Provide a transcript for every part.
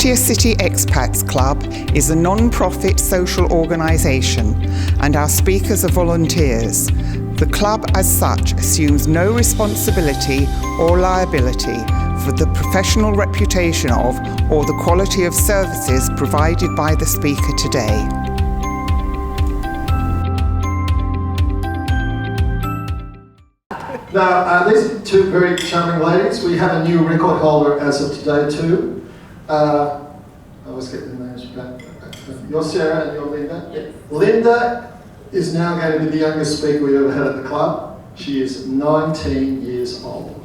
Loftier City Expats Club is a non-profit social organisation, and our speakers are volunteers. The club as such assumes no responsibility or liability for the professional reputation of or the quality of services provided by the speaker today. Now, these are two very charming ladies. We have a new record holder as of today too. I always get the names back. You're Sarah and you're Linda? Yes. Linda is now going to be the youngest speaker we ever had at the club. She is 19 years old.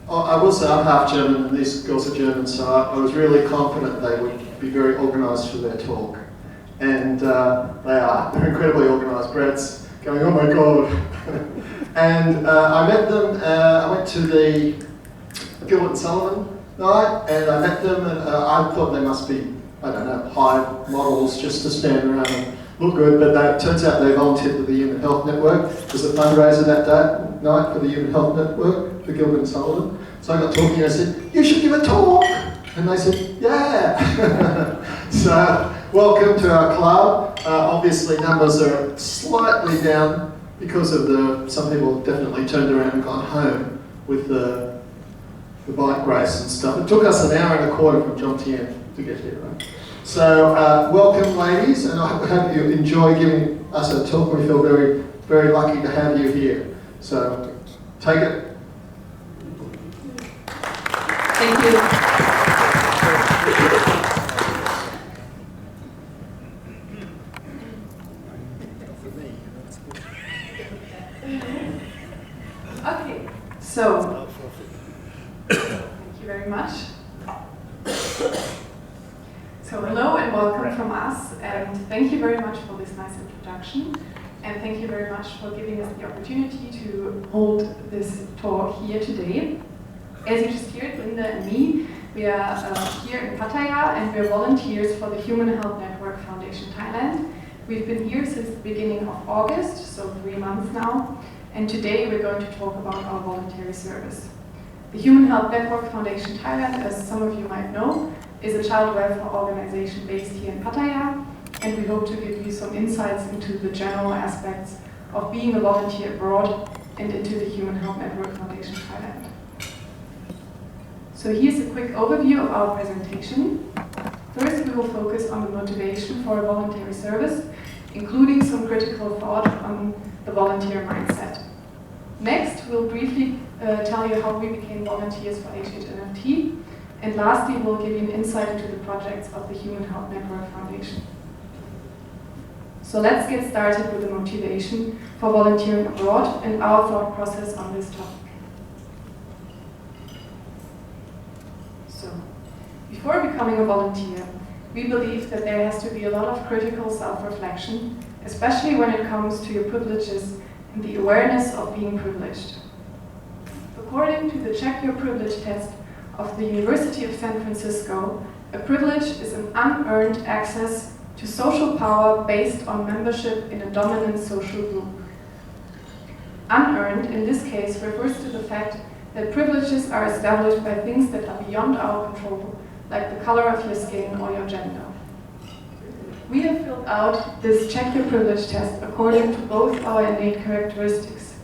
I will say I'm half German and these girls are German, so I was really confident they would be very organised for their talk. And they are. They're incredibly organised. Brad's going, oh my God. And I met them, I went to the Gilbert and Sullivan night, and I met them, and I thought they must be, I don't know, high models just to stand around and look good, but it turns out they volunteered with the Human Health Network. There's a fundraiser that night for the Human Health Network for Gilbert and Sullivan. So I got talking and I said, you should give a talk. And they said, yeah. So, welcome to our club. Obviously numbers are slightly down because of some people have definitely turned around and gone home with the bike race and stuff. It took us an hour and a quarter from John Tien to get here, right? So, welcome ladies, and I hope you enjoy giving us a talk. We feel very, very lucky to have you here. So, take it. Thank you. Okay, so thank you very much. So hello and welcome from us, and thank you very much for this nice introduction, and thank you very much for giving us the opportunity to hold this talk here today. As you just heard, Linda and me, we are here in Pattaya, and we're volunteers for the Human Health Network Foundation Thailand. We've been here since the beginning of August, so 3 months now, and today we're going to talk about our voluntary service. The Human Health Network Foundation Thailand, as some of you might know, is a child welfare organization based here in Pattaya, and we hope to give you some insights into the general aspects of being a volunteer abroad and into the Human Health Network Foundation Thailand. So here's a quick overview of our presentation. First, we will focus on the motivation for a voluntary service, including some critical thought on the volunteer mindset. Next, we'll briefly tell you how we became volunteers for HHNFT, and lastly, we'll give you an insight into the projects of the Human Health Network Foundation. So let's get started with the motivation for volunteering abroad and our thought process on this topic. So, before becoming a volunteer, we believe that there has to be a lot of critical self-reflection, especially when it comes to your privileges and the awareness of being privileged. According to the Check Your Privilege test of the University of San Francisco, a privilege is an unearned access to social power based on membership in a dominant social group. Unearned, in this case, refers to the fact that privileges are established by things that are beyond our control, like the color of your skin or your gender. We have filled out this Check Your Privilege test according to both our innate characteristics.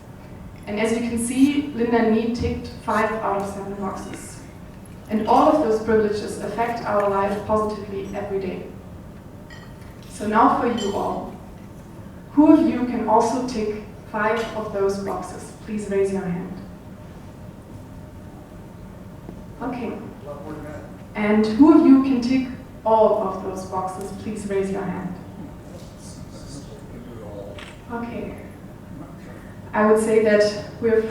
And as you can see, Linda and me ticked 5 out of 7 boxes. And all of those privileges affect our life positively every day. So now for you all. Who of you can also tick 5 of those boxes? Please raise your hand. Okay. And who of you can tick all of those boxes? Please raise your hand. Okay. I would say that we're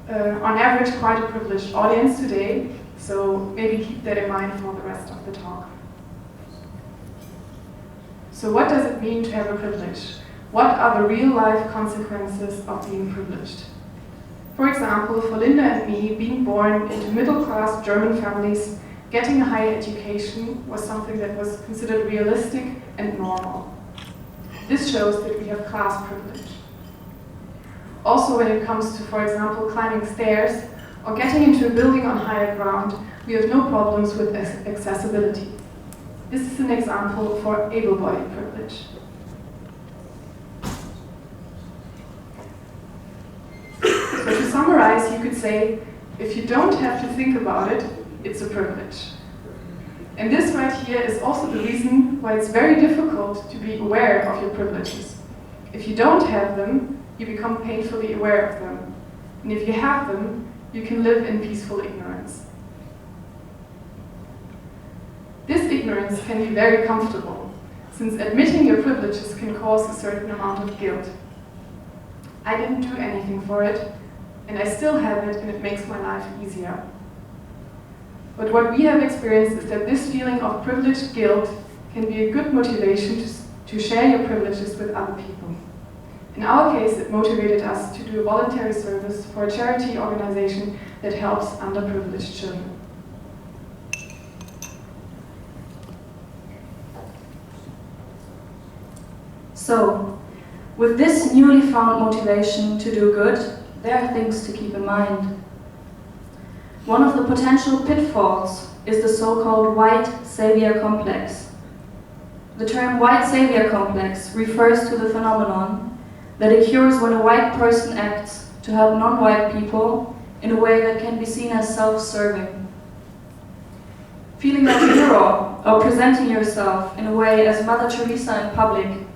on average quite a privileged audience today, so maybe keep that in mind for the rest of the talk. So what does it mean to have a privilege? What are the real life consequences of being privileged? For example, for Linda and me, being born into middle-class German families, getting a higher education was something that was considered realistic and normal. This shows that we have class privilege. Also when it comes to, for example, climbing stairs or getting into a building on higher ground, we have no problems with accessibility. This is an example for able-bodied privilege. So to summarize, you could say, if you don't have to think about it, it's a privilege. And this right here is also the reason why it's very difficult to be aware of your privileges. If you don't have them, you become painfully aware of them. And if you have them, you can live in peaceful ignorance. This ignorance can be very comfortable, since admitting your privileges can cause a certain amount of guilt. I didn't do anything for it, and I still have it, and it makes my life easier. But what we have experienced is that this feeling of privileged guilt can be a good motivation to share your privileges with other people. In our case, it motivated us to do a voluntary service for a charity organization that helps underprivileged children. So, with this newly found motivation to do good, there are things to keep in mind. One of the potential pitfalls is the so-called white savior complex. The term white savior complex refers to the phenomenon that occurs when a white person acts to help non-white people in a way that can be seen as self-serving. Feeling like a hero or presenting yourself in a way as Mother Teresa in public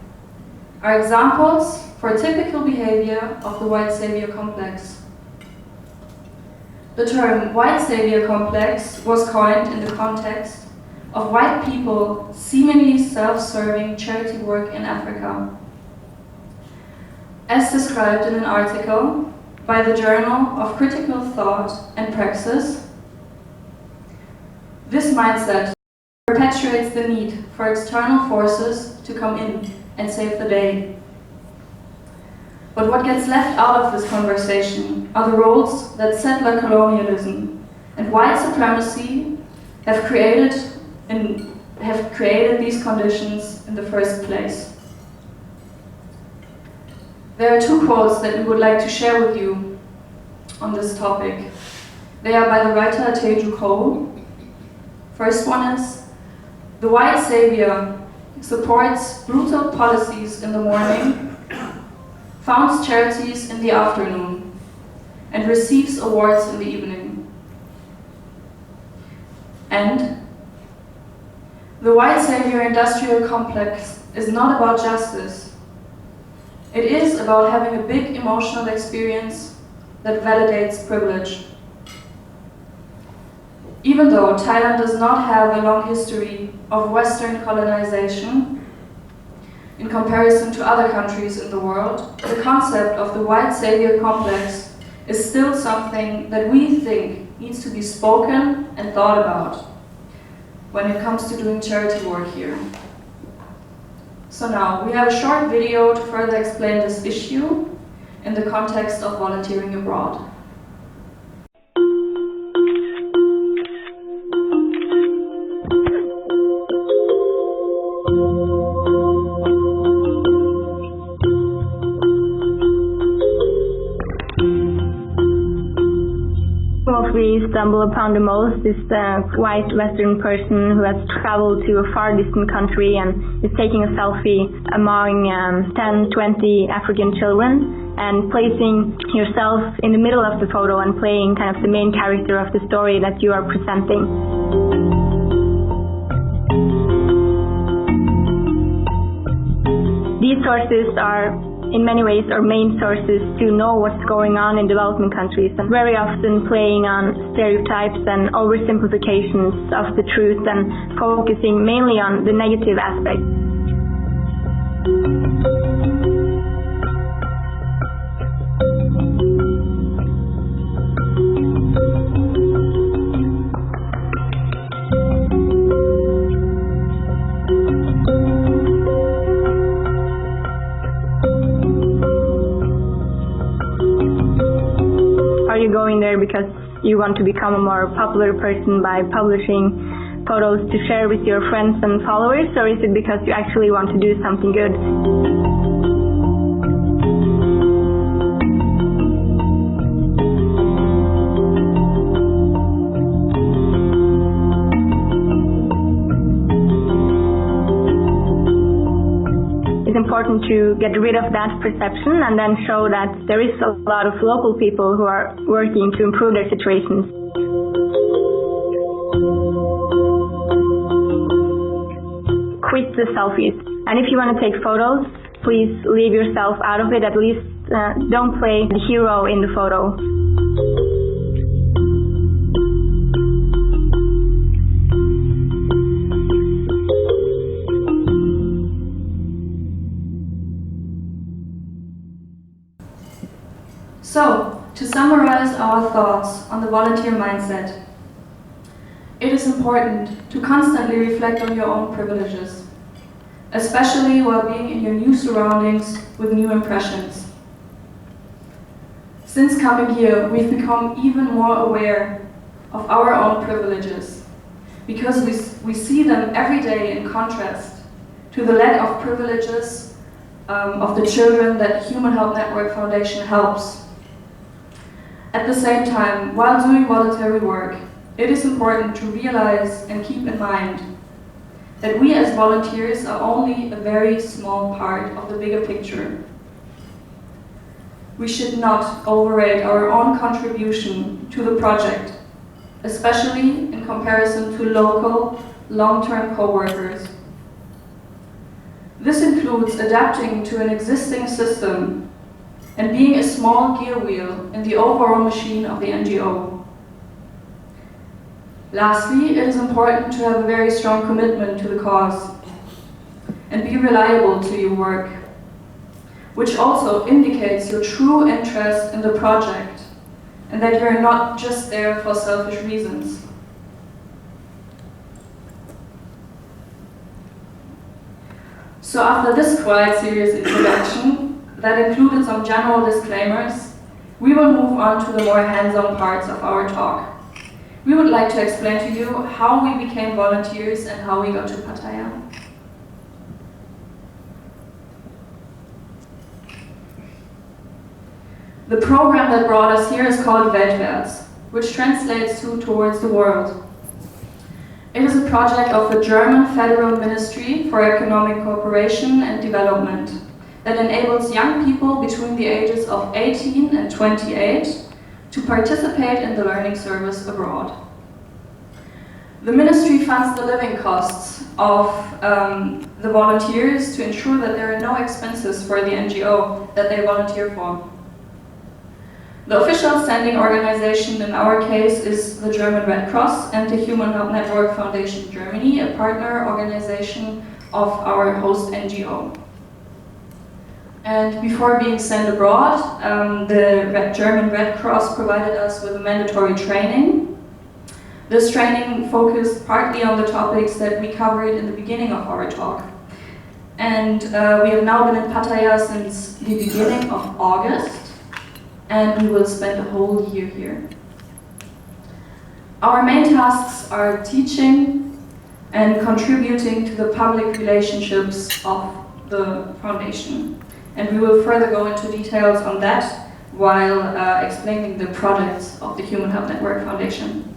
are examples for typical behavior of the white savior complex. The term white savior complex was coined in the context of white people seemingly self-serving charity work in Africa. As described in an article by the Journal of Critical Thought and Praxis, this mindset perpetuates the need for external forces to come in and save the day. But what gets left out of this conversation are the roles that settler colonialism and white supremacy have created these conditions in the first place. There are two quotes that we would like to share with you on this topic. They are by the writer Teju Cole. First one is, "The white savior supports brutal policies in the morning, founds charities in the afternoon, and receives awards in the evening." And, "The white savior industrial complex is not about justice. It is about having a big emotional experience that validates privilege." Even though Thailand does not have a long history of Western colonization, in comparison to other countries in the world, the concept of the white savior complex is still something that we think needs to be spoken and thought about when it comes to doing charity work here. So now, we have a short video to further explain this issue in the context of volunteering abroad. What we stumble upon the most is the white Western person who has traveled to a far distant country and is taking a selfie among 10, 20 African children and placing yourself in the middle of the photo and playing kind of the main character of the story that you are presenting. These sources are in many ways our main sources to know what's going on in development countries, and very often playing on stereotypes and oversimplifications of the truth and focusing mainly on the negative aspects. Are you going there because you want to become a more popular person by publishing photos to share with your friends and followers, or is it because you actually want to do something good? important to get rid of that perception and then show that there is a lot of local people who are working to improve their situations. Quit the selfies. And if you want to take photos, please leave yourself out of it. At least don't play the hero in the photo. So, to summarize our thoughts on the volunteer mindset, it is important to constantly reflect on your own privileges, especially while being in your new surroundings with new impressions. Since coming here, we've become even more aware of our own privileges because we see them every day in contrast to the lack of privileges of the children that Human Help Network Foundation helps. At the same time, while doing voluntary work, it is important to realize and keep in mind that we as volunteers are only a very small part of the bigger picture. We should not overrate our own contribution to the project, especially in comparison to local, long-term co-workers. This includes adapting to an existing system and being a small gear wheel in the overall machine of the NGO. Lastly, it is important to have a very strong commitment to the cause and be reliable to your work, which also indicates your true interest in the project and that you're not just there for selfish reasons. So after this quite serious introduction, that included some general disclaimers, we will move on to the more hands-on parts of our talk. We would like to explain to you how we became volunteers and how we got to Pattaya. The program that brought us here is called Weltwärts, which translates to Towards the World. It is a project of the German Federal Ministry for Economic Cooperation and Development that enables young people between the ages of 18 and 28 to participate in the learning service abroad. The ministry funds the living costs of the volunteers to ensure that there are no expenses for the NGO that they volunteer for. The official sending organization in our case is the German Red Cross and the Human Help Network Foundation Germany, a partner organization of our host NGO. And before being sent abroad, the German Red Cross provided us with a mandatory training. This training focused partly on the topics that we covered in the beginning of our talk. And we have now been in Pattaya since the beginning of August, and we will spend a whole year here. Our main tasks are teaching and contributing to the public relationships of the foundation. And we will further go into details on that while explaining the products of the Human Help Network Foundation.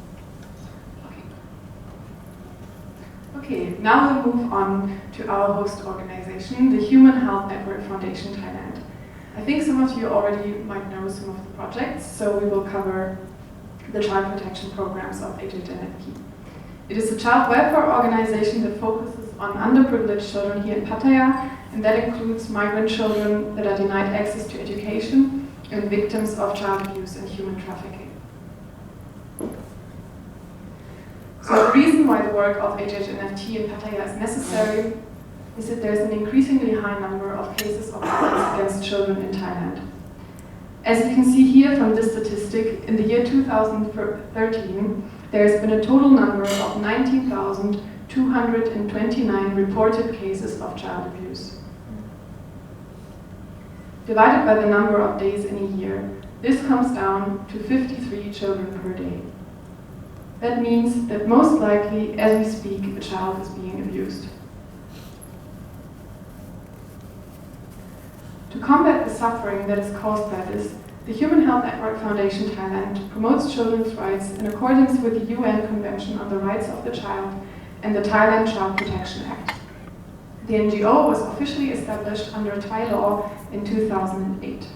Okay, now we'll move on to our host organization, the Human Help Network Foundation Thailand. I think some of you already might know some of the projects, so we will cover the child protection programs of HHNFP. It is a child welfare organization that focuses on underprivileged children here in Pattaya, and that includes migrant children that are denied access to education and victims of child abuse and human trafficking. So the reason why the work of HHNFT in Pattaya is necessary is that there's an increasingly high number of cases of violence against children in Thailand. As you can see here from this statistic, in the year 2013, there has been a total number of 19,229 reported cases of child abuse. Divided by the number of days in a year, this comes down to 53 children per day. That means that most likely, as we speak, a child is being abused. To combat the suffering that is caused by this, the Human Help Network Foundation Thailand promotes children's rights in accordance with the UN Convention on the Rights of the Child and the Thailand Child Protection Act. The NGO was officially established under Thai law in 2008.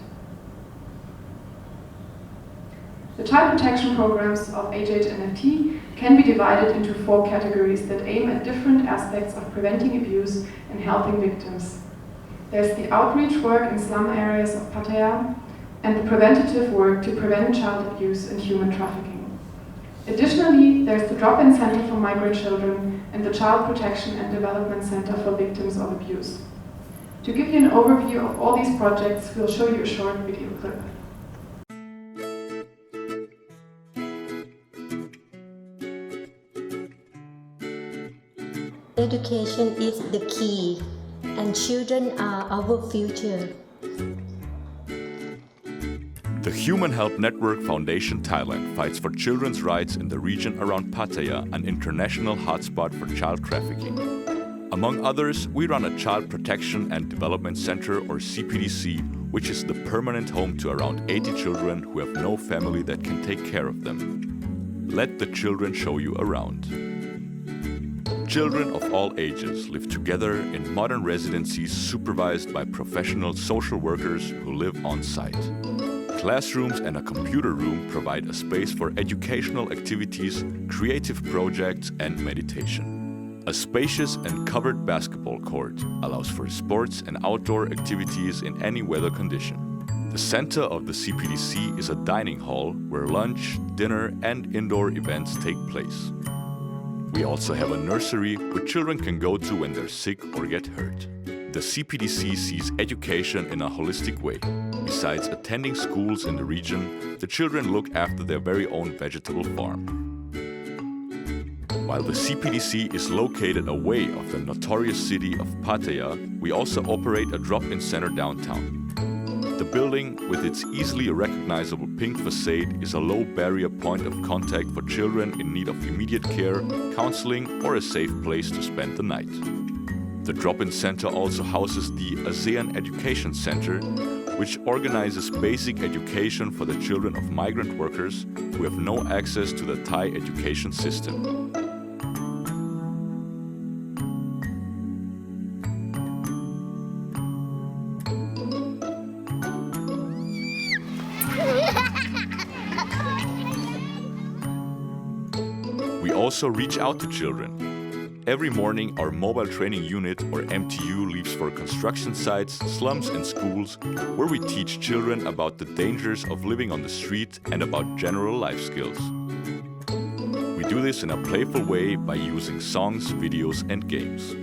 The child protection programs of HHNFT can be divided into 4 categories that aim at different aspects of preventing abuse and helping victims. There's the outreach work in slum areas of Pattaya and the preventative work to prevent child abuse and human trafficking. Additionally, there's the Drop-In Center for Migrant Children and the Child Protection and Development Center for Victims of Abuse. To give you an overview of all these projects, we'll show you a short video clip. Education is the key, and children are our future. The Human Help Network Foundation Thailand fights for children's rights in the region around Pattaya, an international hotspot for child trafficking. Among others, we run a Child Protection and Development Center, or CPDC, which is the permanent home to around 80 children who have no family that can take care of them. Let the children show you around. Children of all ages live together in modern residencies supervised by professional social workers who live on site. Classrooms and a computer room provide a space for educational activities, creative projects, and meditation. A spacious and covered basketball court allows for sports and outdoor activities in any weather condition. The center of the CPDC is a dining hall where lunch, dinner, and indoor events take place. We also have a nursery where children can go to when they're sick or get hurt. The CPDC sees education in a holistic way. Besides attending schools in the region, the children look after their very own vegetable farm. While the CPDC is located away of the notorious city of Pattaya, we also operate a drop-in center downtown. The building, with its easily recognizable pink facade, is a low-barrier point of contact for children in need of immediate care, counseling, or a safe place to spend the night. The drop-in center also houses the ASEAN Education Center, which organizes basic education for the children of migrant workers who have no access to the Thai education system. We also reach out to children. Every morning, our Mobile Training Unit, or MTU, leaves for construction sites, slums, and schools, where we teach children about the dangers of living on the street and about general life skills. We do this in a playful way by using songs, videos, and games.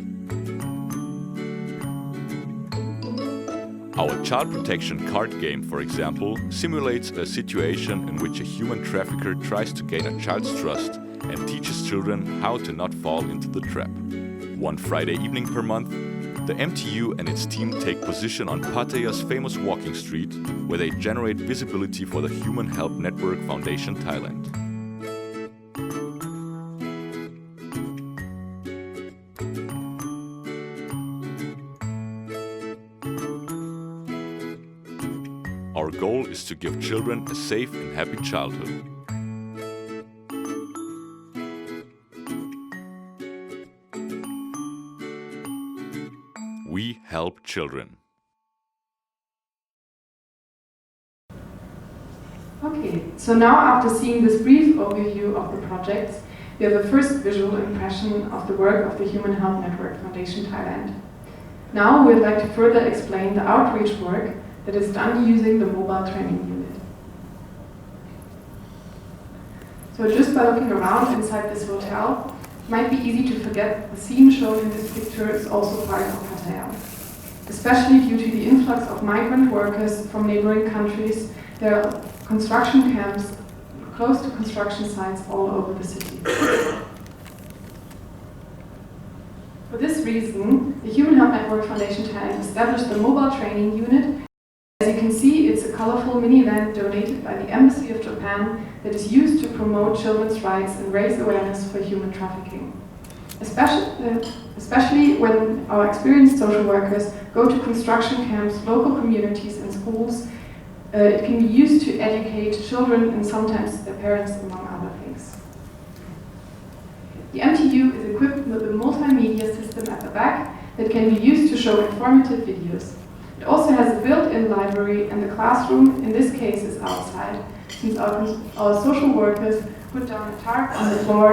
Our child protection card game, for example, simulates a situation in which a human trafficker tries to gain a child's trust and teaches children how to not fall into the trap. One Friday evening per month, the MTU and its team take position on Pattaya's famous walking street, where they generate visibility for the Human Help Network Foundation Thailand. Our goal is to give children a safe and happy childhood. We help children. Okay, so now after seeing this brief overview of the projects, we have a first visual impression of the work of the Human Help Network Foundation Thailand. Now we'd like to further explain the outreach work that is done using the Mobile Training Unit. So just by looking around inside this hotel, it might be easy to forget the scene shown in this picture is also part of Pattaya. Especially due to the influx of migrant workers from neighboring countries, there are construction camps close to construction sites all over the city. For this reason, the Human Help Network Foundation Thailand established the Mobile Training Unit. As you can see, it's a colorful minivan donated by the Embassy of Japan that is used to promote children's rights and raise awareness for human trafficking. Especially when our experienced social workers go to construction camps, local communities and schools, it can be used to educate children and sometimes their parents, among other things. The MTU is equipped with a multimedia system at the back that can be used to show informative videos. It also has a built-in library, and the classroom in this case is outside, since our social workers put down a tarp on the floor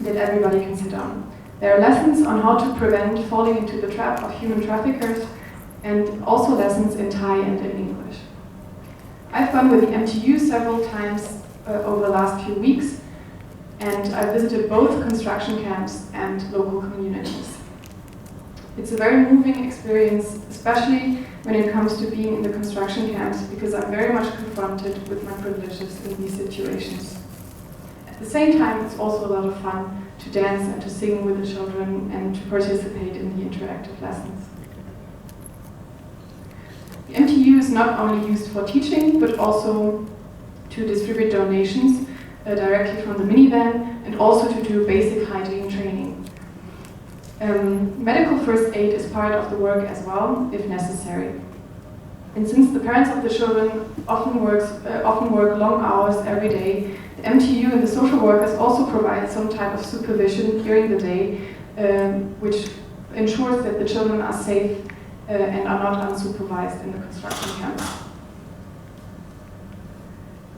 that everybody can sit on. There are lessons on how to prevent falling into the trap of human traffickers, and also lessons in Thai and in English. I've gone with the MTU several times over the last few weeks, and I've visited both construction camps and local communities. It's a very moving experience, especially when it comes to being in the construction camps, because I'm very much confronted with my privileges in these situations. At the same time, it's also a lot of fun to dance and to sing with the children and to participate in the interactive lessons. The MTU is not only used for teaching, but also to distribute donations directly from the minivan, and also to do basic hygiene training. Medical first aid is part of the work as well, if necessary. And since the parents of the children often work long hours every day, the MTU and the social workers also provide some type of supervision during the day, which ensures that the children are safe and are not unsupervised in the construction camps.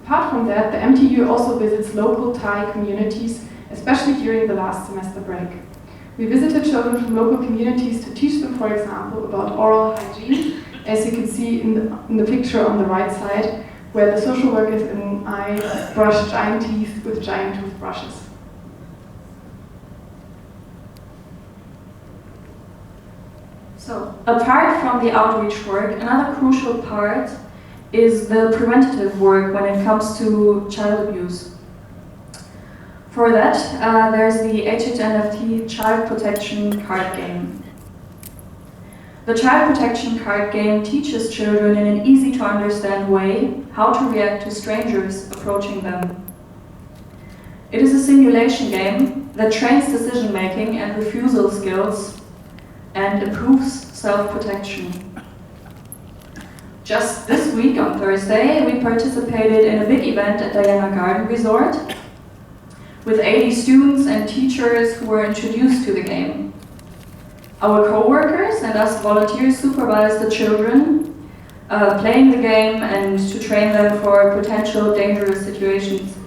Apart from that, the MTU also visits local Thai communities, especially during the last semester break. We visited children from local communities to teach them, for example, about oral hygiene, as you can see in the picture on the right side, where the social workers and I brush giant teeth with giant toothbrushes. So, apart from the outreach work, another crucial part is the preventative work when it comes to child abuse. For that, there's the HHNFT Child Protection Card Game. The Child Protection Card Game teaches children in an easy-to-understand way how to react to strangers approaching them. It is a simulation game that trains decision-making and refusal skills and improves self-protection. Just this week on Thursday, we participated in a big event at Diana Garden Resort with 80 students and teachers who were introduced to the game. Our co-workers and us volunteers supervised the children playing the game and to train them for potential dangerous situations.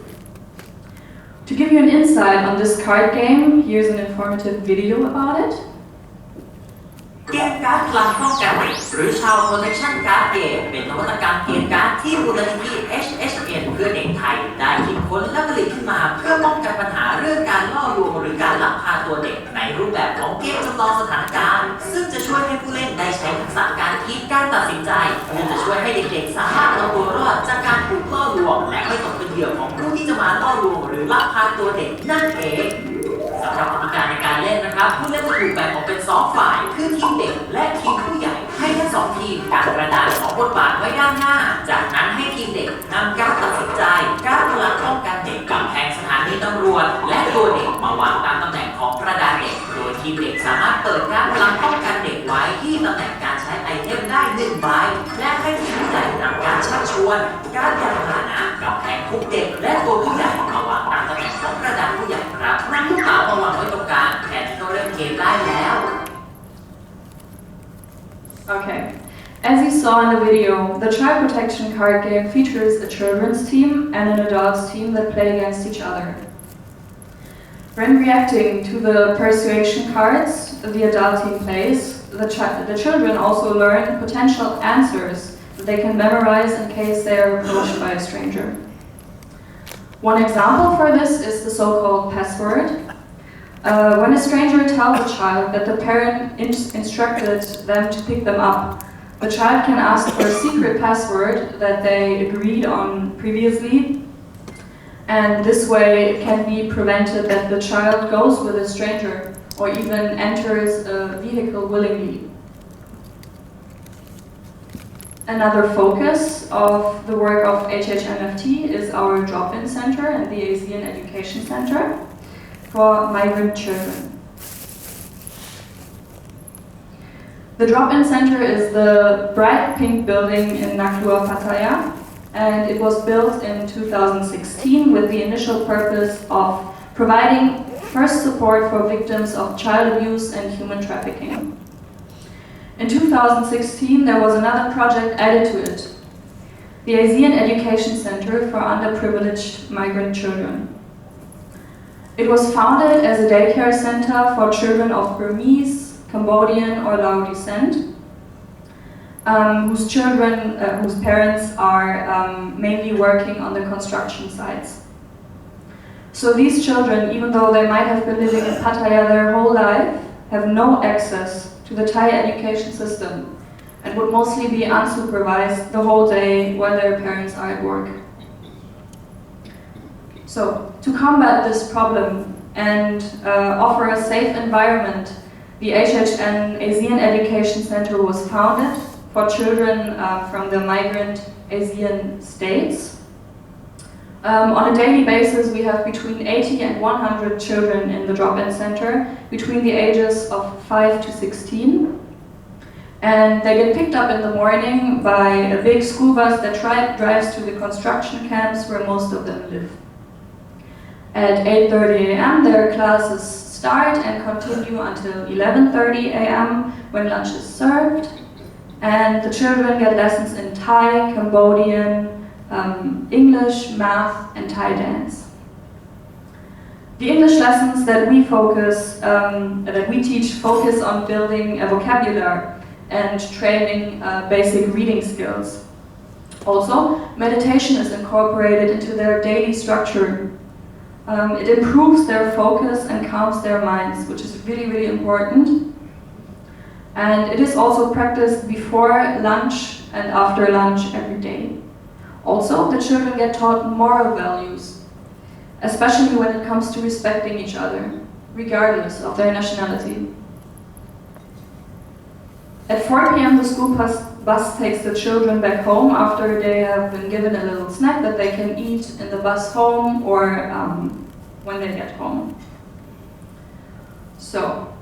To give you an insight on this card game, here's an informative video about it. เกมการ์ดพลังป้องกันเด็กหรือ Child Protection Card Game เป็นนวัตกรรมเกมการ์ดที่มูลนิธิ HHN เพื่อเด็กไทยได้คิดค้นและผลิตขึ้นมาเพื่อป้องกันปัญหาเรื่องการล่อลวงหรือการลักพาตัวเด็กในรูปแบบของเกมจำลองสถานการณ์ซึ่งจะช่วยให้ผู้เล่นได้ใช้ทักษะการคิดการตัดสินใจเพื่อจะช่วยให้เด็กๆสามารถเอาตัวรอดจากการถูกล่อลวงและไม่ตกเป็นเหยื่อของผู้ที่จะมาล่อลวงหรือลักพาตัวเด็กนั่นเองสำหรับกติกาในการเล่นนะครับผู้เล่นจะถูกแบ่งออกเป็น2ฝ่ายคือทีมเด็กและทีมผู้ใหญ่ให้ทั้ง2ทีมกางกระดาษ2บทบาทไว้ด้านหน้าจากนั้นให้ทีมเด็กนำการตัดสินใจการพลังป้องกันเด็กกำแพงสถานีตำรวจและตัวเด็กมาวางตามตำแหน่งของกระดาษเด็กโดยทีมเด็กสามารถเปิดการพลังป้องกันเด็กไว้ที่ตำแหน่งการใช้ไอเทมได้1ใบและให้ทีมผู้ใหญ่นำการชักชวนการยานพาหนะกำแพงคุกเด็กและตัวผู้ใหญ่มาวางตามตำแหน่งของกระดาษผู้ใหญ่ครับนำลูกเต๋ามาวางไว้ตรงกลางแทนที่จะเริ่มเกมได้แล้ว Okay. As you saw in the video, the Child Protection Card Game features a children's team and an adults team that play against each other. When reacting to the persuasion cards the adult team plays, the children also learn potential answers that they can memorize in case they are approached by a stranger. One example for this is the so-called password. When a stranger tells a child that the parent instructed them to pick them up, the child can ask for a secret password that they agreed on previously, and this way it can be prevented that the child goes with a stranger or even enters a vehicle willingly. Another focus of the work of HHNFT is our drop-in center and the Asian Education Center for migrant children. The drop-in center is the bright pink building in Naklua, Pattaya, and it was built in 2016 with the initial purpose of providing first support for victims of child abuse and human trafficking. In 2016, there was another project added to it, the Asian Education Center for Underprivileged Migrant Children. It was founded as a daycare center for children of Burmese, Cambodian or Lao descent, whose parents are mainly working on the construction sites. So these children, even though they might have been living in Pattaya their whole life, have no access to the Thai education system and would mostly be unsupervised the whole day while their parents are at work. So, to combat this problem and offer a safe environment, the HHN Asian Education Center was founded for children from the migrant Asian states. On a daily basis, we have between 80 and 100 children in the drop-in center between the ages of 5 to 16. And they get picked up in the morning by a big school bus that drives to the construction camps where most of them live. At 8:30 a.m. their classes start and continue until 11:30 a.m. when lunch is served. And the children get lessons in Thai, Cambodian, English, math, and Thai dance. The English lessons that we teach focus on building a vocabulary and training basic reading skills. Also, meditation is incorporated into their daily structure. It improves their focus and calms their minds, which is really, really important. And it is also practiced before lunch and after lunch every day. Also, the children get taught moral values, especially when it comes to respecting each other, regardless of their nationality. At 4 p.m. the school bus takes the children back home after they have been given a little snack that they can eat in the bus home or when they get home. So,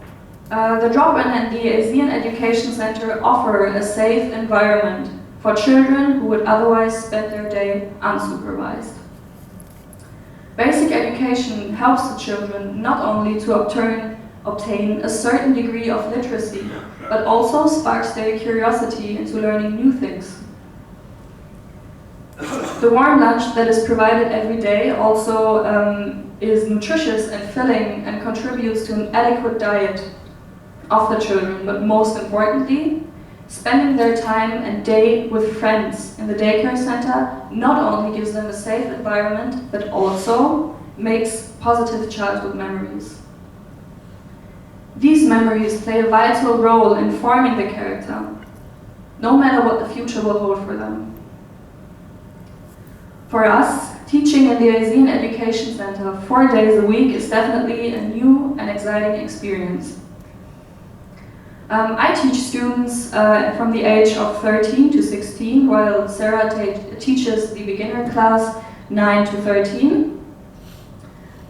the drop-in and the Asian Education Center offer a safe environment for children who would otherwise spend their day unsupervised. Basic education helps the children not only to obtain a certain degree of literacy, but also sparks their curiosity into learning new things. The warm lunch that is provided every day also is nutritious and filling and contributes to an adequate diet of the children, but most importantly, spending their time and day with friends in the daycare center not only gives them a safe environment, but also makes positive childhood memories. These memories play a vital role in forming the character, no matter what the future will hold for them. For us, teaching in the Asian Education Center 4 days a week is definitely a new and exciting experience. I teach students from the age of 13 to 16, while Sarah teaches the beginner class 9 to 13.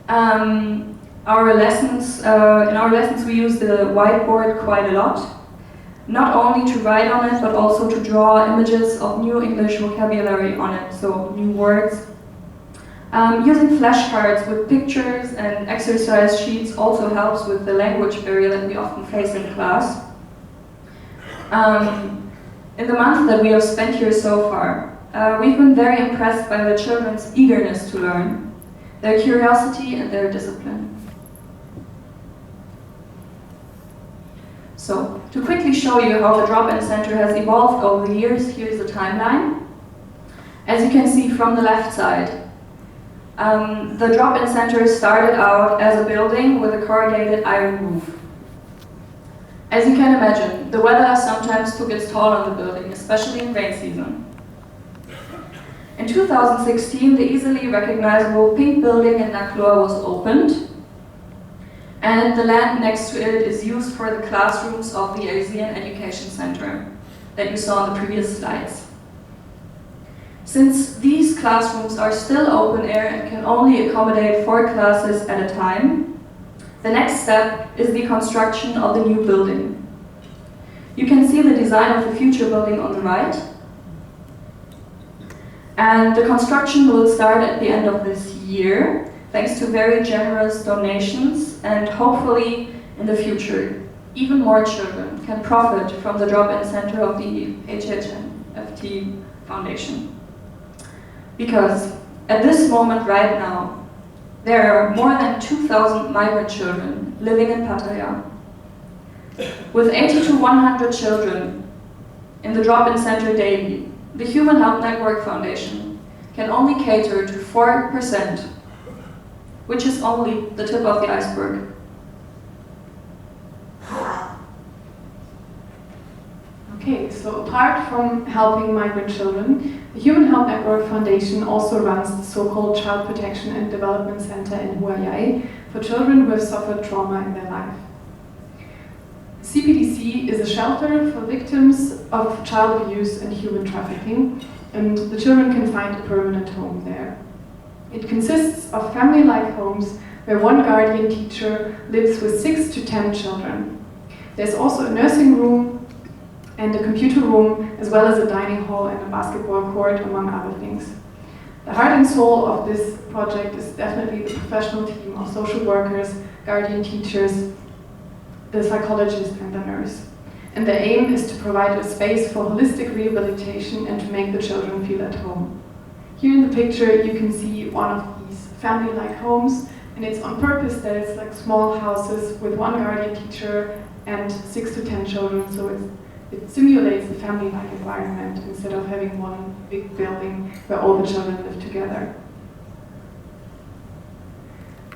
In our lessons we use the whiteboard quite a lot, not only to write on it, but also to draw images of new English vocabulary on it, so new words. Using flashcards with pictures and exercise sheets also helps with the language barrier that we often face in class. In the month that we have spent here so far, we've been very impressed by the children's eagerness to learn, their curiosity and their discipline. So, to quickly show you how the drop-in center has evolved over the years, here's the timeline. As you can see from the left side, the drop-in center started out as a building with a corrugated iron roof. As you can imagine, the weather sometimes took its toll on the building, especially in rain season. In 2016, the easily recognizable pink building in Naklua was opened, and the land next to it is used for the classrooms of the Asian Education Center that you saw on the previous slides. Since these classrooms are still open air and can only accommodate 4 classes at a time, the next step is the construction of the new building. You can see the design of the future building on the right. And the construction will start at the end of this year. thanks to very generous donations, and hopefully in the future, even more children can profit from the drop-in center of the HHNFT Foundation. Because at this moment right now, there are more than 2,000 migrant children living in Pattaya. With 80 to 100 children in the drop-in center daily, the Human Help Network Foundation can only cater to 4%, which is only the tip of the iceberg. Okay, so apart from helping migrant children, the Human Help Network Foundation also runs the so-called Child Protection and Development Center in Huayai for children who have suffered trauma in their life. CPDC is a shelter for victims of child abuse and human trafficking, and the children can find a permanent home there. It consists of family-like homes where one guardian teacher lives with 6 to 10 children. There's also a nursing room and a computer room, as well as a dining hall and a basketball court, among other things. The heart and soul of this project is definitely the professional team of social workers, guardian teachers, the psychologist and the nurse. And the aim is to provide a space for holistic rehabilitation and to make the children feel at home. Here in the picture you can see one of these family-like homes, and it's on purpose that it's like small houses with one guardian teacher and 6 to 10 children, so it simulates a family-like environment instead of having one big building where all the children live together.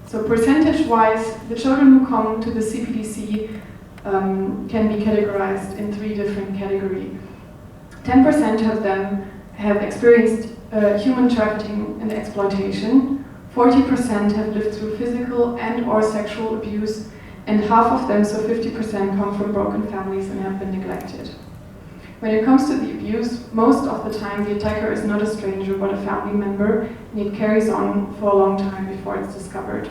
So percentage-wise, the children who come to the CPDC can be categorized in 3 different categories. 10% of them have experienced human trafficking and exploitation, 40% have lived through physical and or sexual abuse, and half of them, so 50%, come from broken families and have been neglected. When it comes to the abuse, most of the time the attacker is not a stranger but a family member, and it carries on for a long time before it's discovered.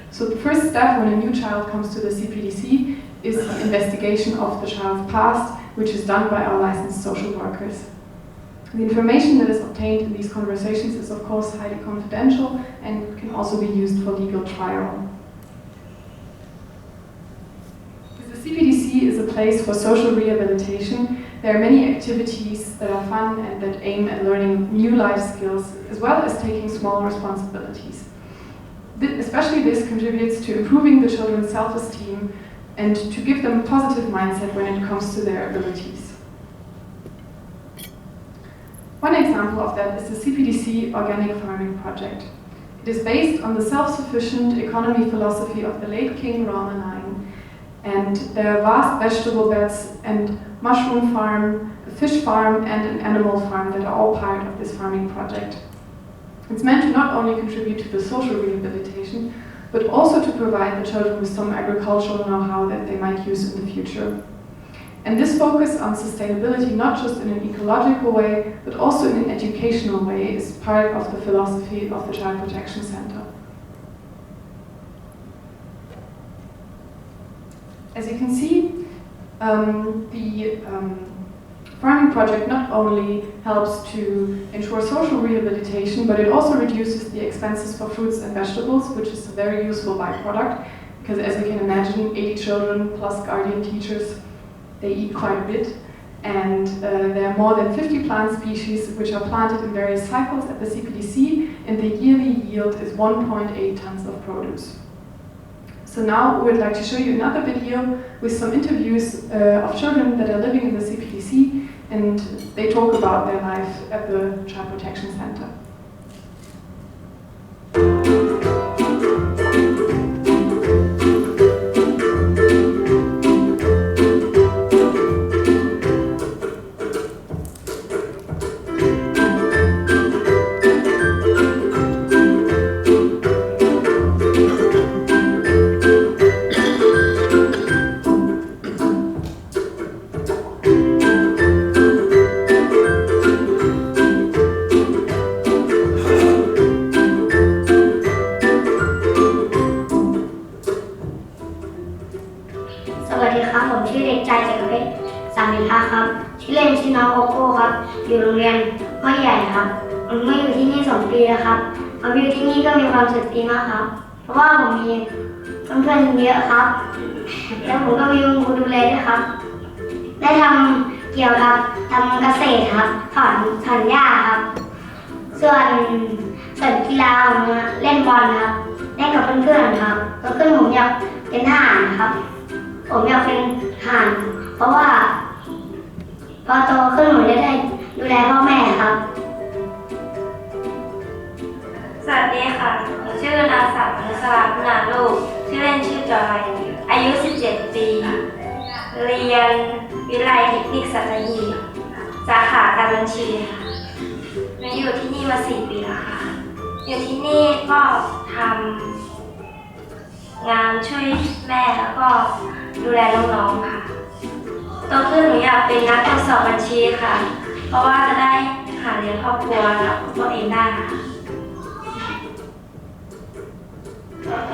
So the first step when a new child comes to the CPDC is the investigation of the child's past, which is done by our licensed social workers. The information that is obtained in these conversations is of course highly confidential and can also be used for legal trial. The CPDC is a place for social rehabilitation. There are many activities that are fun and that aim at learning new life skills, as well as taking small responsibilities. Especially this contributes to improving the children's self-esteem and to give them a positive mindset when it comes to their abilities. One example of that is the CPDC Organic Farming Project. It is based on the self-sufficient economy philosophy of the late King Rama IX, and there are vast vegetable beds and mushroom farm, a fish farm and an animal farm that are all part of this farming project. It's meant to not only contribute to the social rehabilitation, but also to provide the children with some agricultural know-how that they might use in the future. And this focus on sustainability, not just in an ecological way, but also in an educational way, is part of the philosophy of the Child Protection Center. As you can see, the farming project not only helps to ensure social rehabilitation, but it also reduces the expenses for fruits and vegetables, which is a very useful byproduct, because as you can imagine, 80 children plus guardian teachers, they eat quite a bit, and there are more than 50 plant species which are planted in various cycles at the CPDC, and the yearly yield is 1.8 tons of produce. So now we would like to show you another video with some interviews of children that are living in the CPDC, and they talk about their life at the Child Protection Center. มาอยู่ที่นี่ก็มีความสุขดีมากครับเพราะว่าผมมีเพื่อนๆเยอะครับแล้วผมก็มีคุณครูดูแลด้วยครับได้ทำเกี่ยวกับทำเกษตรครับถอนหญ้าครับส่วนกีฬาผมเล่นบอลครับเล่นกับเพื่อนๆครับแล้วเพื่อนผมอยากเป็นทหารครับผมอยากเป็นทหารเพราะว่าพอโตขึ้นผมจะได้ดูแลพ่อแม่ครับสวัสดีค่ะหนูชื่อนางสาวมนุสราพุนาลูกชื่อเล่นชื่อจอยอายุ 17 ปี เรียนวิทยาลัยเทคนิคสัตหีบสาขาการบัญชีค่ะหนูอยู่ที่นี่มา 4 ปีแล้วค่ะอยู่ที่นี่ก็ทำงานช่วยแม่แล้วก็ดูแลน้องๆค่ะโตขึ้นหนูอยากเป็นนักตรวจสอบบัญชีค่ะเพราะว่าจะได้หาเลี้ยงครอบครัวกับตัวเองได้ค่ะ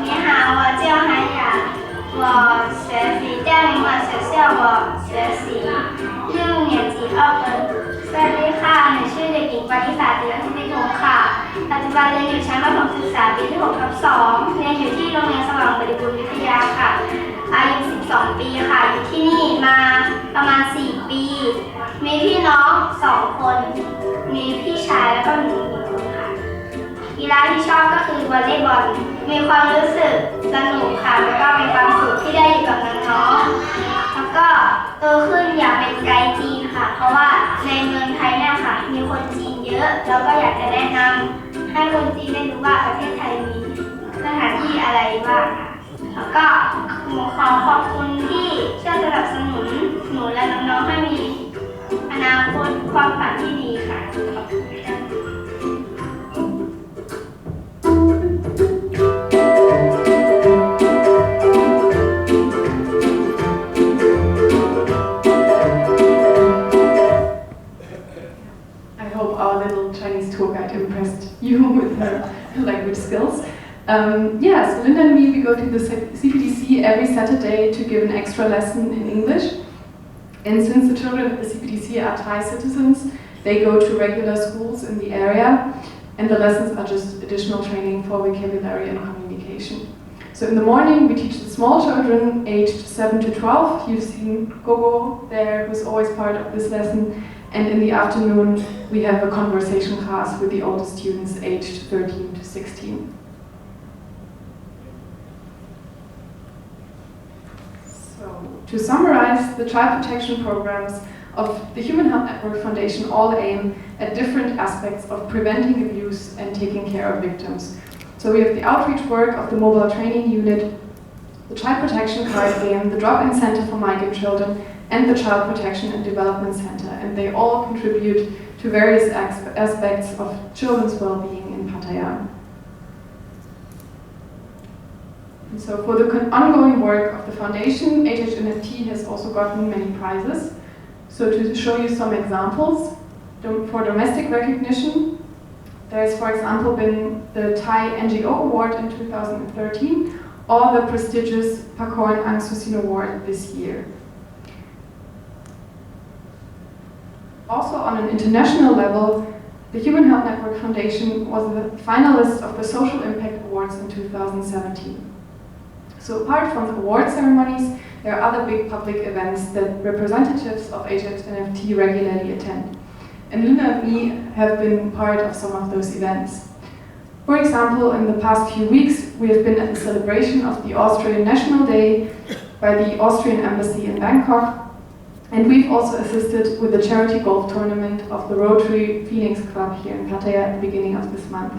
你好，我叫韩雅，我学习在民文学校，我学习6年级2分。สวัสดีค่ะหนูชื่อเด็กหญิงปณิสาติรัตนิพงศ์ค่ะปัจจุบันเรียนอยู่ชั้นประถมศึกษาปีที่ 6/2 เรียนอยู่ที่โรงเรียนสว่างบริบูรณ์วิทยาค่ะอายุ 12 ปีค่ะอยู่ที่นี่มาประมาณ 4 ปี มีพี่น้อง 2 คน มีพี่ชายแล้วก็หนู1 คนค่ะกีฬาที่ชอบก็คือวอลเลย์บอลมีความรู้สึกสนุกค่ะแล้วก็มีความสุขที่ได้อยู่กับน้องๆแล้วก็โตขึ้นอยากเป็นไกด์จีนค่ะเพราะว่าในเมืองไทยเนี่ยค่ะมีคนจีนเยอะแล้วก็อยากจะแนะนำให้คนจีนได้รู้ว่าประเทศไทยมีสถานที่อะไรบ้างค่ะแล้วก็ขอขอบคุณที่ช่วยสนับสนุนหนูและน้องๆให้มีอนาคตความฝันที่ดีค่ะขอบคุณค่ะ I hope our little Chinese tour guide impressed you with her language skills. Yes, Linda and me, we go to the CPDC every Saturday to give an extra lesson in English. And since the children at the CPDC are Thai citizens, they go to regular schools in the area, and the lessons are just additional training for vocabulary and communication. So in the morning, we teach the small children aged 7 to 12. You've seen Gogo there, who's always part of this lesson. And in the afternoon, we have a conversation class with the older students aged 13 to 16. So, to summarize, the child protection programs of the Human Health Network Foundation all aim at different aspects of preventing abuse and taking care of victims. So we have the outreach work of the Mobile Training Unit, the Child Protection Card Game, the Drop-In Center for Migrant Children, and the Child Protection and Development Center, and they all contribute to various aspects of children's well-being in Pattaya. And so for the ongoing work of the foundation, HHNFT has also gotten many prizes. So to show you some examples, for domestic recognition, there's for example been the Thai NGO Award in 2013, or the prestigious Pakorn Ang Susin Award this year. Also on an international level, the Human Health Network Foundation was the finalist of the Social Impact Awards in 2017. So apart from the award ceremonies, there are other big public events that representatives of HHNFT regularly attend. And Linda and me have been part of some of those events. For example, in the past few weeks, we have been at the celebration of the Austrian National Day by the Austrian Embassy in Bangkok. And we've also assisted with the charity golf tournament of the Rotary Phoenix Club here in Pattaya at the beginning of this month.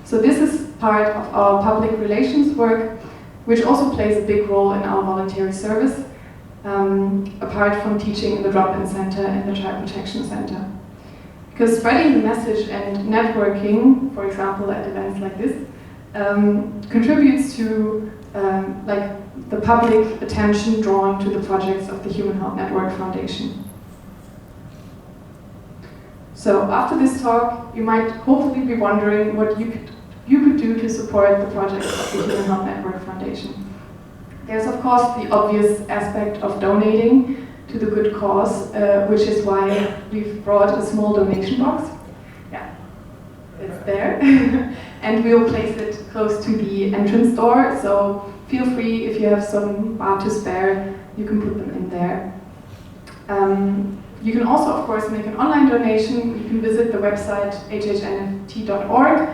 So this is part of our public relations work, which also plays a big role in our voluntary service, apart from teaching in the Drop-In Center and the Child Protection Center. Because spreading the message and networking, for example at events like this, contributes to the public attention drawn to the projects of the Human Health Network Foundation. So after this talk, you might hopefully be wondering what you could do to support the projects of the Human Health Network Foundation. There's of course the obvious aspect of donating to the good cause, which is why we've brought a small donation box. Yeah, it's there. and we'll place it close to the entrance door, so feel free, if you have some baht to spare, you can put them in there. You can also, of course, make an online donation. You can visit the website hhnft.org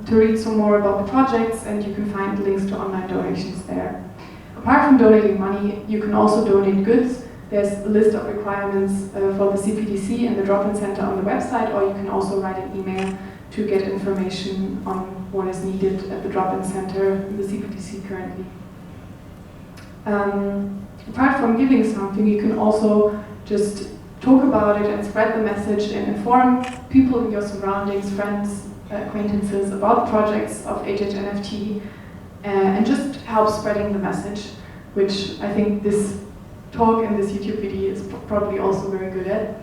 to read some more about the projects, and you can find links to online donations there. Apart from donating money, you can also donate goods. There's a list of requirements for the CPDC and the drop-in center on the website, or you can also write an email to get information on what is needed at the drop-in center in the CPDC currently. Apart from giving something, you can also just talk about it and spread the message and inform people in your surroundings, friends, acquaintances about the projects of HHNFT, and just help spreading the message, which I think this talk and this YouTube video is probably also very good at.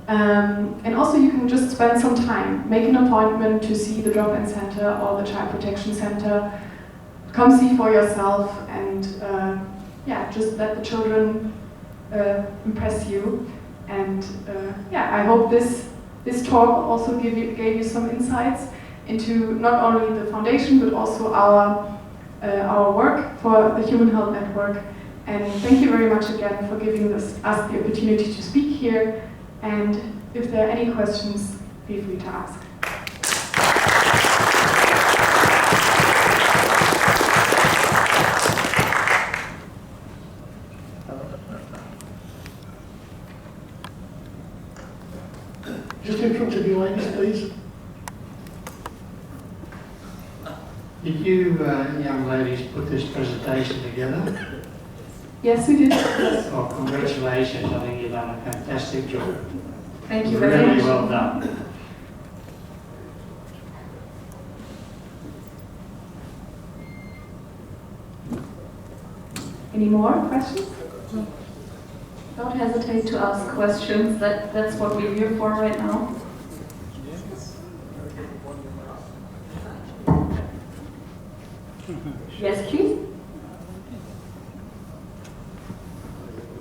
And also you can just spend some time, make an appointment to see the drop-in center or the child protection center, come see for yourself, and yeah, just let the children impress you. And yeah, I hope this talk also gave you some insights into not only the foundation but also our work for the Human Health Network. And thank you very much again for giving us the opportunity to speak here. And if there are any questions, feel free to ask. Just in front of you, ladies, please. Did you young ladies put this presentation together? Yes, we did. Oh, congratulations, I think you've done a fantastic job. Thank you very much. Really well done. Any more questions? Don't hesitate to ask questions. That's what we're here for right now. Yes, please.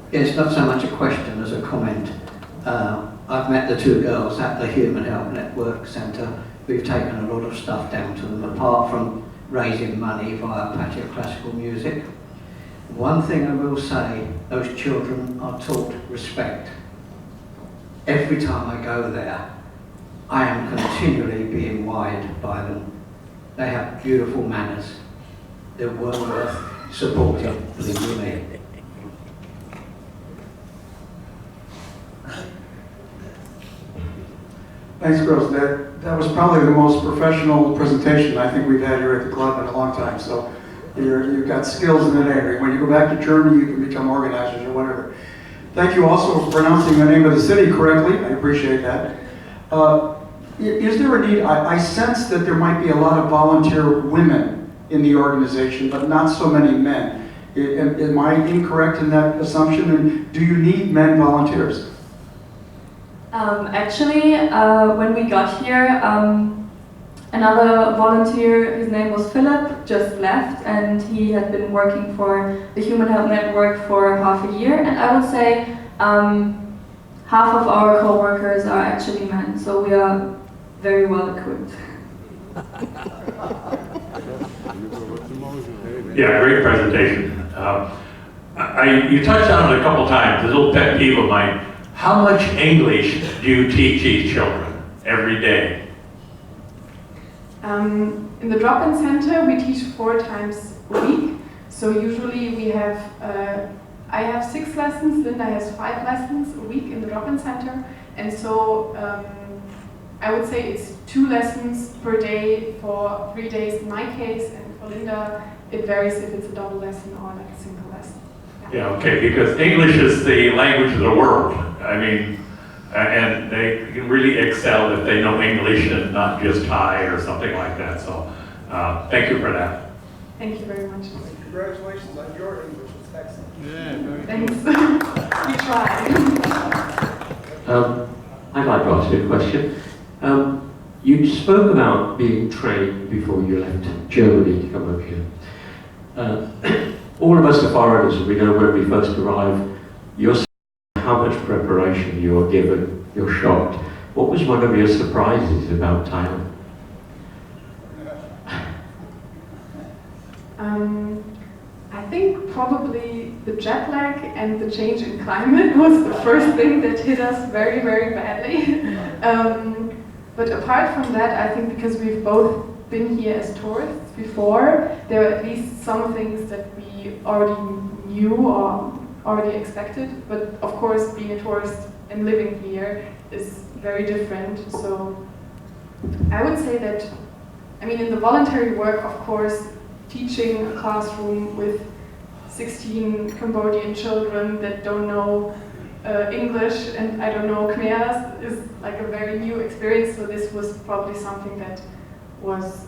It's not so much a question as a comment. I've met the two girls at the Human Health Network Centre. We've taken a lot of stuff down to them, apart from raising money via patio classical music. One thing I will say, those children are taught respect. Every time I go there, I am continually being wowed by them. They have beautiful manners. They're well worth supporting, believe me. Thanks, girls. That was probably the most professional presentation I think we've had here at the club in a long time. So you've got skills in that area. When you go back to Germany, you can become organizers or whatever. Thank you also for pronouncing the name of the city correctly. I appreciate that. Is there a need? I sense that there might be a lot of volunteer women in the organization, but not so many men. Am I incorrect in that assumption? And do you need men volunteers? Actually, when we got here, another volunteer, his name was Philip, just left, and he had been working for the Human Health Network for half a year, and I would say half of our co-workers are actually men, so we are very well equipped. Yeah, great presentation. You touched on it a couple times, a little pet peeve of mine. How much English do you teach these children every day? In the drop-in center, we teach 4 times a week. So usually we have, I have 6 lessons, Linda has 5 lessons a week in the drop-in center. And so I would say it's 2 lessons per day for 3 days in my case. And for Linda, it varies if it's a double lesson or like a single lesson. Yeah, okay, because English is the language of the world. I mean, and they can really excel if they know English and not just Thai or something like that. So, thank you for that. Thank you very much. Congratulations on your English. It's excellent. Yeah, very Thanks. We tried. I'd like to ask you a question. You spoke about being trained before you left Germany to come over here. All of us are foreigners, we know when we first arrive, you're saying how much preparation you are given, you're shocked. What was one of your surprises about Thailand? I think probably the jet lag and the change in climate was the first thing that hit us very, very badly. But apart from that, I think because we've both been here as tourists before, there are at least some things that we already knew or already expected. But of course, being a tourist and living here is very different. So I would say that, I mean, in the voluntary work, of course, teaching a classroom with 16 Cambodian children that don't know English and I don't know Khmer is like a very new experience. So this was probably something that was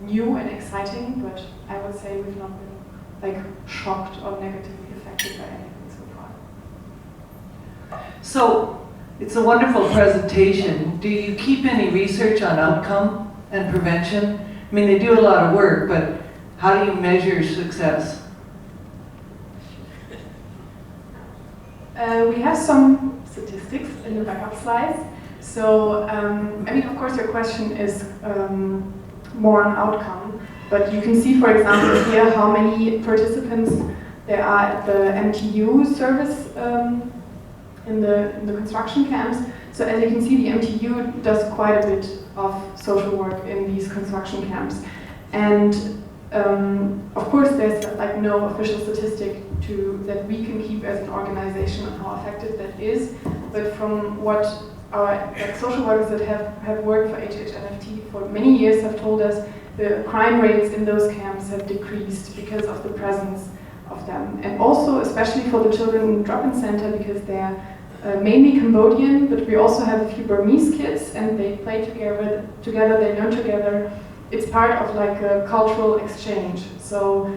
new and exciting, but I would say we've not been like shocked or negatively affected by anything so far. So it's a wonderful presentation. Do you keep any research on outcome and prevention? I mean, they do a lot of work, but how do you measure success? We have some statistics in the backup slides. So, I mean, of course, your question is more on outcome, but you can see, for example, here how many participants there are at the MTU service in the construction camps. So, as you can see, the MTU does quite a bit of social work in these construction camps, and of course, there's like no official statistic that we can keep as an organization on how effective that is. But from what our social workers that have worked for HHNFT for many years have told us, the crime rates in those camps have decreased because of the presence of them. And also, especially for the children in the drop-in center, because they're mainly Cambodian, but we also have a few Burmese kids, and they play together, they learn together. It's part of like a cultural exchange. So,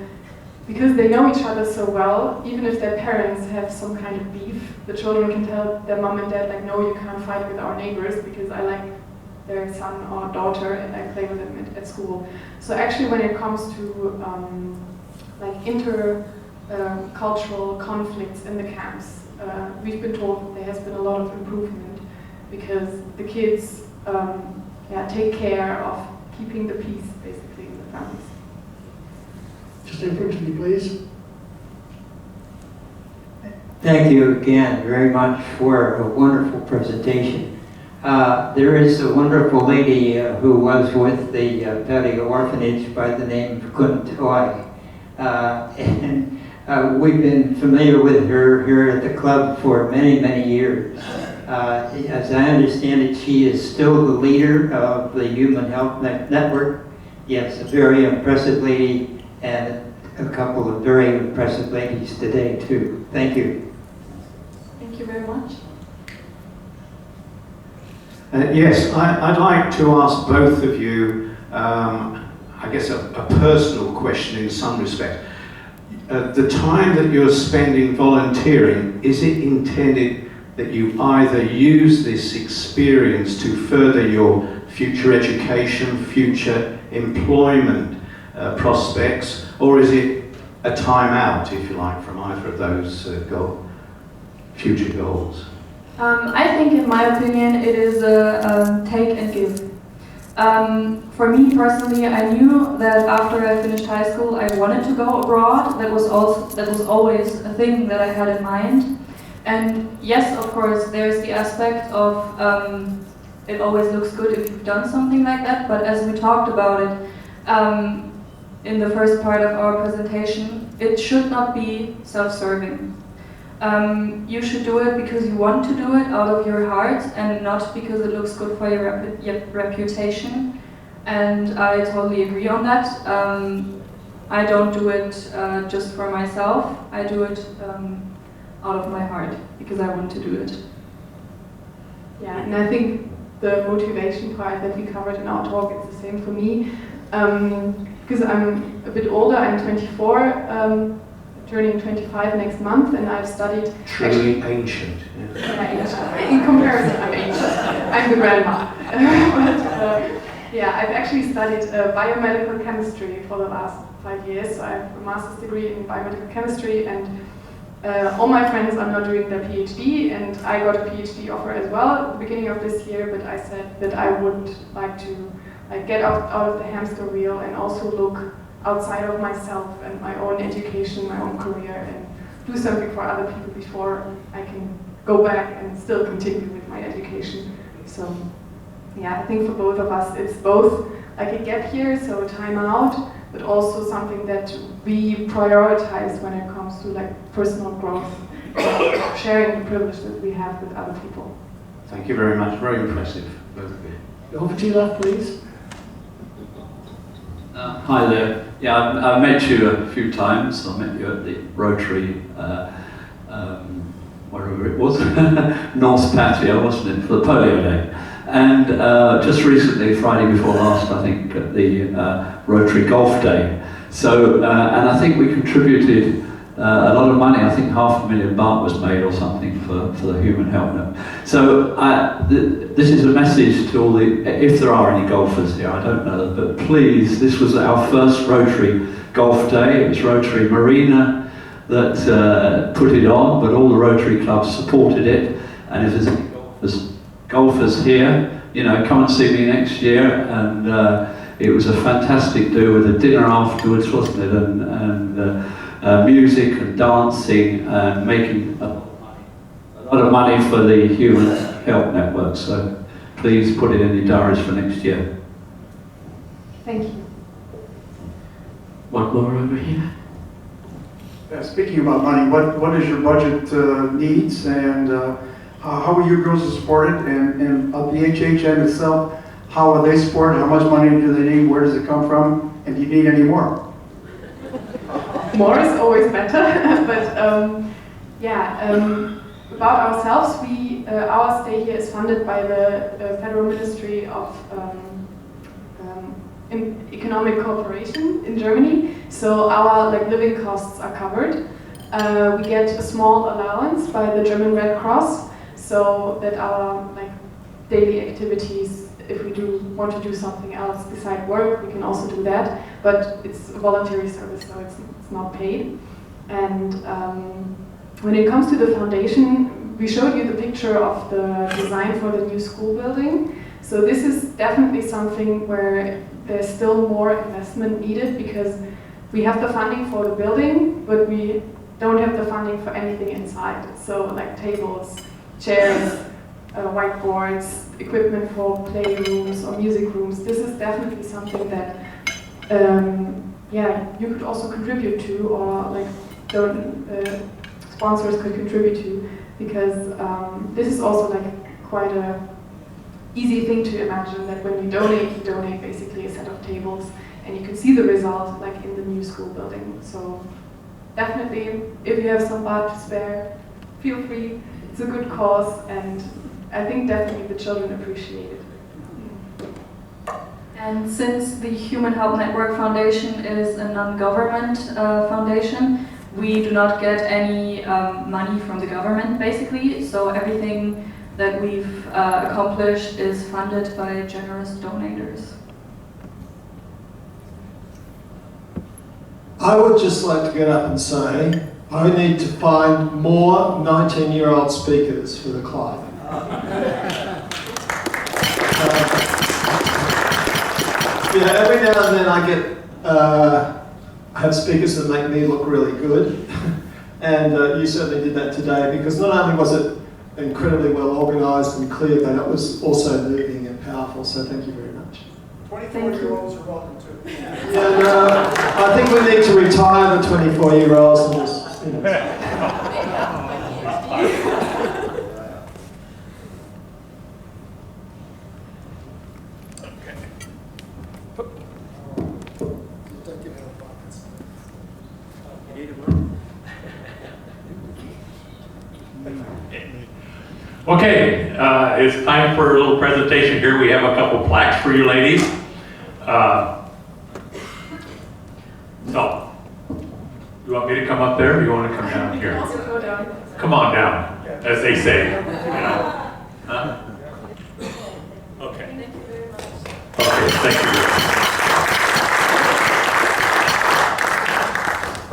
because they know each other so well, even if their parents have some kind of beef, the children can tell their mom and dad, like, no, you can't fight with our neighbors because I like their son or daughter and I play with them at school. So actually when it comes to like cultural conflicts in the camps, we've been told there has been a lot of improvement because the kids take care of keeping the peace basically in the families. Just in front of me, please. Thank you again very much for a wonderful presentation. There is a wonderful lady who was with the Patio Orphanage by the name of Kun Toi. And we've been familiar with her here at the club for many, many years. As I understand it, she is still the leader of the Human Health Network. Yes, a very impressive lady, and a couple of very impressive ladies today too. Thank you. Thank you very much. Yes, I'd like to ask both of you, I guess a personal question in some respect. The time that you're spending volunteering, is it intended that you either use this experience to further your future education, future employment prospects, or is it a time out, if you like, from either of those future goals? I think, in my opinion, it is a take and give. For me personally, I knew that after I finished high school, I wanted to go abroad. That was always a thing that I had in mind. And yes, of course, there's the aspect of it always looks good if you've done something like that. But as we talked about it in the first part of our presentation, it should not be self-serving. You should do it because you want to do it out of your heart and not because it looks good for your reputation. And I totally agree on that. I don't do it just for myself. I do it out of my heart because I want to do it. Yeah, and I think the motivation part that we covered in our talk is the same for me. Because I'm a bit older, I'm 24. Turning 25 next month, and I've studied... Truly ancient. Yeah, ancient. In comparison, I'm ancient. I'm the grandma. Yeah, I've actually studied biomedical chemistry for the last 5 years. So I have a master's degree in biomedical chemistry, and all my friends are now doing their PhD, and I got a PhD offer as well at the beginning of this year, but I said that I would like to get out of the hamster wheel and also look outside of myself and my own education, my own career, and do something for other people before I can go back and still continue with my education. So yeah, I think for both of us, it's both like a gap year, so time out, but also something that we prioritize when it comes to like personal growth, sharing the privilege that we have with other people. Thank you very much. Very impressive, both of you. Over to you left, please. Hi there. Yeah, I've met you a few times. I met you at the Rotary, wherever it was, North Patio, wasn't it, for the Polio Day. And just recently, Friday before last, I think, at the Rotary Golf Day. So, and I think we contributed a lot of money. I think $500,000 baht was made or something for the Human Health Network. So this is a message to all the, if there are any golfers here, I don't know, but please, this was our first Rotary Golf Day. It was Rotary Marina that put it on, but all the Rotary clubs supported it. And if there's any golfers here, you know, come and see me next year. And it was a fantastic do with a dinner afterwards, wasn't it? And music and dancing and making a lot of money for the Human Health Network. So please put it in your diaries for next year. Thank you. One more over here. Speaking about money, what is your budget needs, and how are you girls supported? And of the HHN itself, how are they supported? How much money do they need? Where does it come from? And do you need any more? More is always better, but about ourselves, our stay here is funded by the Federal Ministry of Economic Cooperation in Germany. So our living costs are covered. We get a small allowance by the German Red Cross, so that our daily activities, if we want to do something else beside work, we can also do that. But it's a voluntary service, so it's not paid. And when it comes to the foundation, we showed you the picture of the design for the new school building. So this is definitely something where there's still more investment needed, because we have the funding for the building, but we don't have the funding for anything inside. So like tables, chairs, whiteboards, equipment for playrooms or music rooms. This is definitely something that you could also contribute to, or sponsors could contribute to, because this is also quite a easy thing to imagine, that when you donate basically a set of tables, and you can see the result in the new school building. So definitely, if you have some baht to spare, feel free. It's a good cause, and I think definitely the children appreciate it. And since the Human Health Network Foundation is a non-government foundation, we do not get any money from the government, basically. So everything that we've accomplished is funded by generous donors. I would just like to get up and say, I need to find more 19-year-old speakers for the club. Every now and then I have speakers that make me look really good, and you certainly did that today, because not only was it incredibly well organised and clear, but it was also moving and powerful, so thank you very much. 24-year-olds are welcome too. And I think we need to retire the 24-year-olds and just, you know. Okay, it's time for a little presentation here. We have a couple plaques for you ladies. So, you want me to come up there, or you want to come down here? Come on down, as they say. You know? Huh? Okay. Okay, thank you.